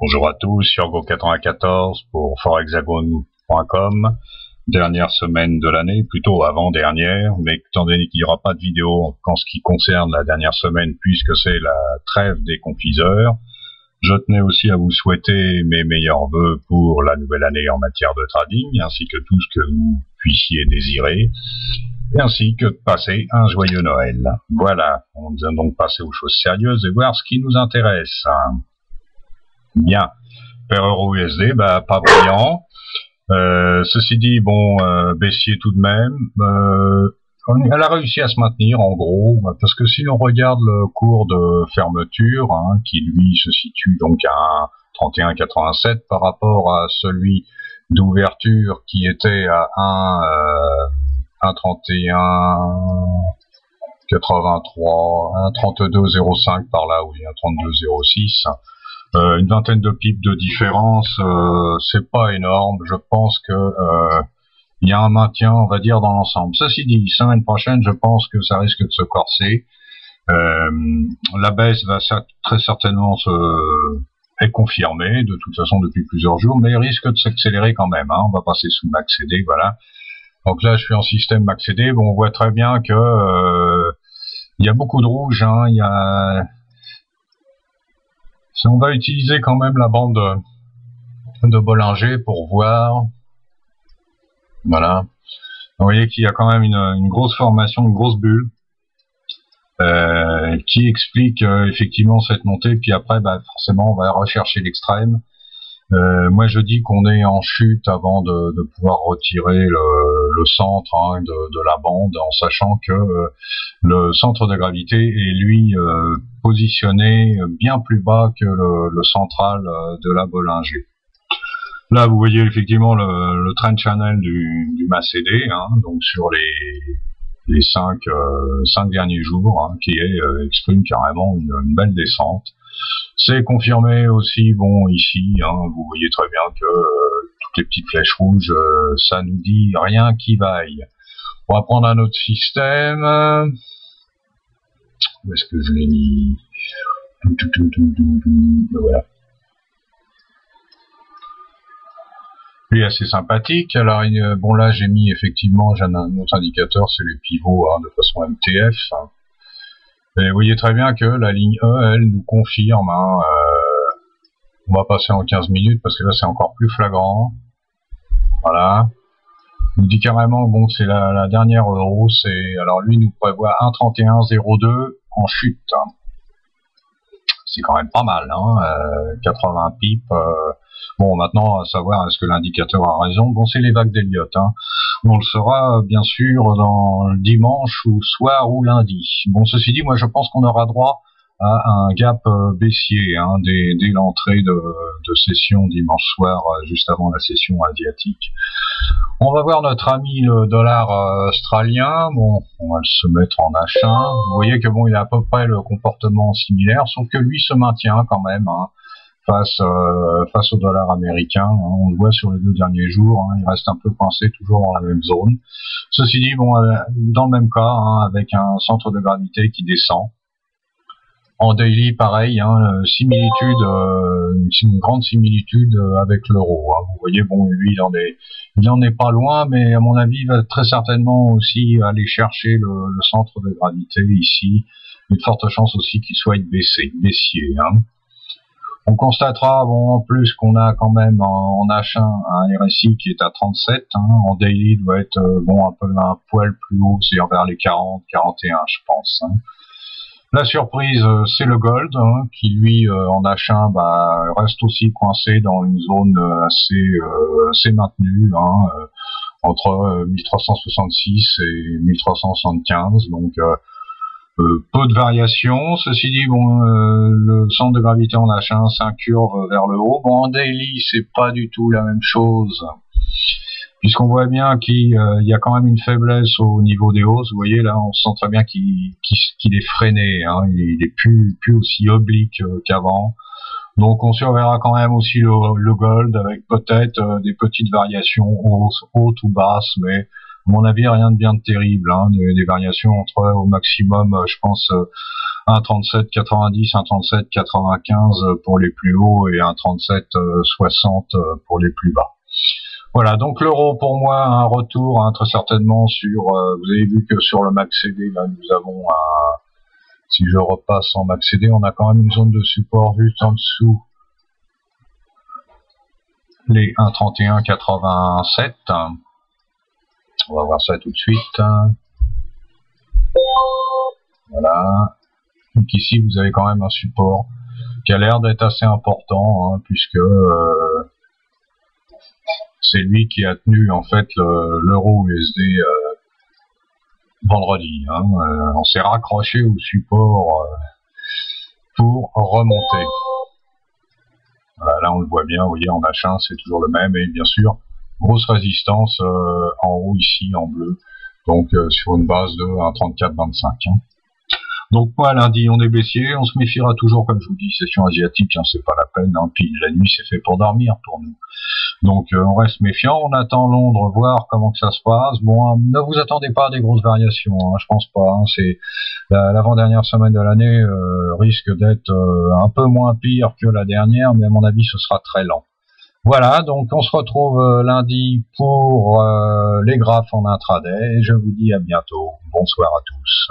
Bonjour à tous, sur Go94 pour forhexagone.com. Dernière semaine de l'année, plutôt avant-dernière, mais étant donné qu'il n'y aura pas de vidéo en ce qui concerne la dernière semaine, puisque c'est la trêve des confiseurs, je tenais aussi à vous souhaiter mes meilleurs vœux pour la nouvelle année en matière de trading, ainsi que tout ce que vous puissiez désirer, et ainsi que de passer un joyeux Noël. Voilà, on vient donc passer aux choses sérieuses et voir ce qui nous intéresse. Bien, paire euro-USD, pas brillant. Ceci dit, bon, baissier tout de même. Elle a réussi à se maintenir en gros, parce que si on regarde le cours de fermeture, qui lui se situe donc à 31,87 par rapport à celui d'ouverture qui était à 1,31,83, 1,32,05 par là, oui, 1,32,06. Une vingtaine de pips de différence, c'est pas énorme. Je pense que il y a un maintien, on va dire, dans l'ensemble. Ceci dit, semaine prochaine, je pense que ça risque de se corser. La baisse va très certainement est confirmée, de toute façon depuis plusieurs jours, mais il risque de s'accélérer quand même. On va passer sous MACD, voilà. Donc là, je suis en système MACD. Bon, on voit très bien que il y a beaucoup de rouge. Il y a on va utiliser quand même la bande de Bollinger pour voir. Voilà. Vous voyez qu'il y a quand même une grosse formation, une grosse bulle qui explique effectivement cette montée. Puis après, forcément, on va rechercher l'extrême. Moi, je dis qu'on est en chute avant de pouvoir retirer le centre de la bande, en sachant que le centre de gravité est lui positionné bien plus bas que le central de la Bollinger. Là, vous voyez effectivement le trend channel du MACD, donc sur les 5 derniers jours, qui exprime carrément une belle descente. C'est confirmé aussi, bon, ici, vous voyez très bien que toutes les petites flèches rouges, ça nous dit rien qui vaille. On va prendre un autre système. Où est-ce que je l'ai mis? Voilà. Lui, assez sympathique. Alors, bon, là, j'ai mis effectivement, j'ai un autre indicateur, c'est les pivots, de façon MTF. Et vous voyez très bien que la ligne E, elle nous confirme. On va passer en 15 minutes parce que là c'est encore plus flagrant. Voilà. Il nous dit carrément, bon, c'est la dernière euro. Alors lui nous prévoit 1,31,02 en chute. C'est quand même pas mal, 80 pips. Bon, maintenant, à savoir, est-ce que l'indicateur a raison? Bon, c'est les vagues d'Elliott. On le saura, bien sûr, dans le dimanche ou soir ou lundi. Bon, ceci dit, moi, je pense qu'on aura droit à un gap baissier dès l'entrée de session dimanche soir, juste avant la session asiatique. On va voir notre ami le dollar australien. Bon, on va se mettre en H1. Vous voyez que bon, il a à peu près le comportement similaire, sauf que lui se maintient quand même face au dollar américain. On le voit sur les 2 derniers jours. Il reste un peu coincé toujours dans la même zone. Ceci dit, bon, dans le même cas, avec un centre de gravité qui descend. En daily, pareil, similitude, une grande similitude avec l'euro. Vous voyez, bon, lui, il en est pas loin, mais à mon avis, il va très certainement aussi aller chercher le centre de gravité ici. Il y a de fortes chances aussi qu'il soit baissier. On constatera, bon, en plus qu'on a quand même en H1 un RSI qui est à 37. En daily, il doit être bon un poil plus haut, c'est vers les 40, 41, je pense. La surprise, c'est le gold, qui lui, en H1, reste aussi coincé dans une zone assez maintenue, entre 1366 et 1375, donc peu de variations. Ceci dit, bon, le centre de gravité en H1 s'incurve vers le haut. Bon, en daily, c'est pas du tout la même chose, puisqu'on voit bien qu'il y a quand même une faiblesse au niveau des hausses. Vous voyez là, on sent très bien qu'il est freiné, il est plus aussi oblique qu'avant. Donc on surveillera quand même aussi le gold avec peut-être des petites variations hautes ou basses, mais à mon avis rien de bien terrible, des variations entre au maximum, je pense, 1,37,90, 1,37,95 pour les plus hauts et 1,37,60 pour les plus bas. Voilà, donc l'euro pour moi un retour très certainement sur, vous avez vu que sur le MACD, là nous avons si je repasse en MACD, on a quand même une zone de support juste en dessous les 1,31,87. On va voir ça tout de suite. Voilà. Donc ici vous avez quand même un support qui a l'air d'être assez important, puisque c'est lui qui a tenu en fait l'euro USD vendredi. On s'est raccroché au support pour remonter. Voilà, là on le voit bien, vous voyez en H1 c'est toujours le même, et bien sûr grosse résistance en haut ici en bleu, donc sur une base de 1,34,25. Donc moi lundi on est baissier, on se méfiera toujours, comme je vous dis, session asiatique, c'est pas la peine, puis la nuit c'est fait pour dormir pour nous. Donc on reste méfiant, on attend Londres, voir comment que ça se passe. Bon, ne vous attendez pas à des grosses variations, je pense pas. C'est l'avant-dernière semaine de l'année risque d'être un peu moins pire que la dernière, mais à mon avis ce sera très lent. Voilà, donc on se retrouve lundi pour les graphes en intraday. Je vous dis à bientôt. Bonsoir à tous.